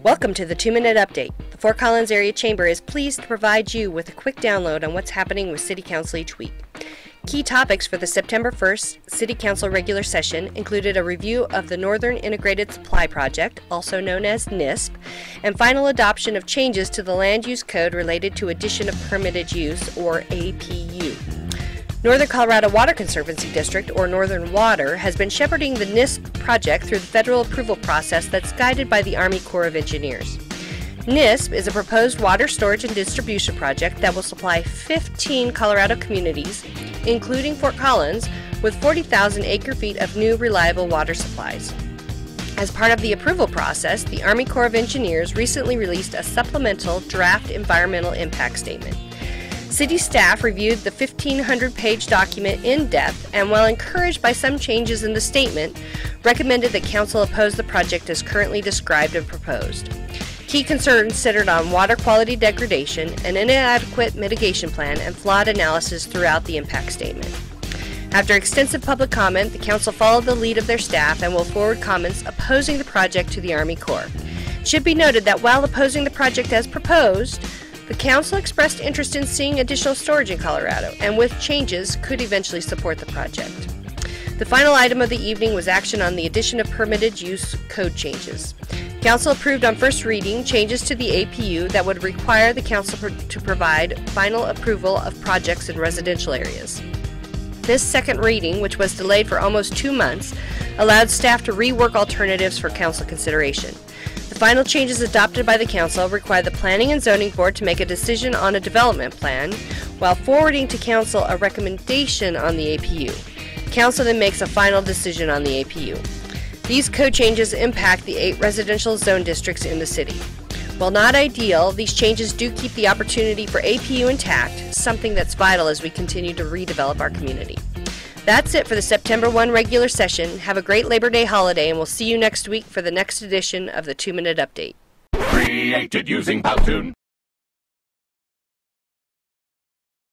Welcome to the 2-Minute Update. The Fort Collins Area Chamber is pleased to provide you with a quick download on what's happening with City Council each week. Key topics for the September 1st City Council regular session included a review of the Northern Integrated Supply Project, also known as NISP, and final adoption of changes to the Land Use Code related to addition of permitted use, or APU. Northern Colorado Water Conservancy District, or Northern Water, has been shepherding the NISP project through the federal approval process that's guided by the Army Corps of Engineers. NISP is a proposed water storage and distribution project that will supply 15 Colorado communities, including Fort Collins, with 40,000 acre-feet of new reliable water supplies. As part of the approval process, the Army Corps of Engineers recently released a supplemental draft environmental impact statement. City staff reviewed the 1,500-page document in depth and, while encouraged by some changes in the statement, recommended that Council oppose the project as currently described and proposed. Key concerns centered on water quality degradation, an inadequate mitigation plan, and flawed analysis throughout the impact statement. After extensive public comment, the Council followed the lead of their staff and will forward comments opposing the project to the Army Corps. It should be noted that while opposing the project as proposed, the Council expressed interest in seeing additional storage in Colorado, and with changes could eventually support the project. The final item of the evening was action on the addition of permitted use code changes. Council approved on first reading changes to the APU that would require the Council to provide final approval of projects in residential areas. This second reading, which was delayed for almost 2 months, allowed staff to rework alternatives for Council consideration. The final changes adopted by the Council require the Planning and Zoning Board to make a decision on a development plan, while forwarding to Council a recommendation on the APU. Council then makes a final decision on the APU. These code changes impact the 8 residential zone districts in the city. While not ideal, these changes do keep the opportunity for APU intact, something that's vital as we continue to redevelop our community. That's it for the September 1 regular session. Have a great Labor Day holiday, and we'll see you next week for the next edition of the 2-Minute Update. Created using Powtoon.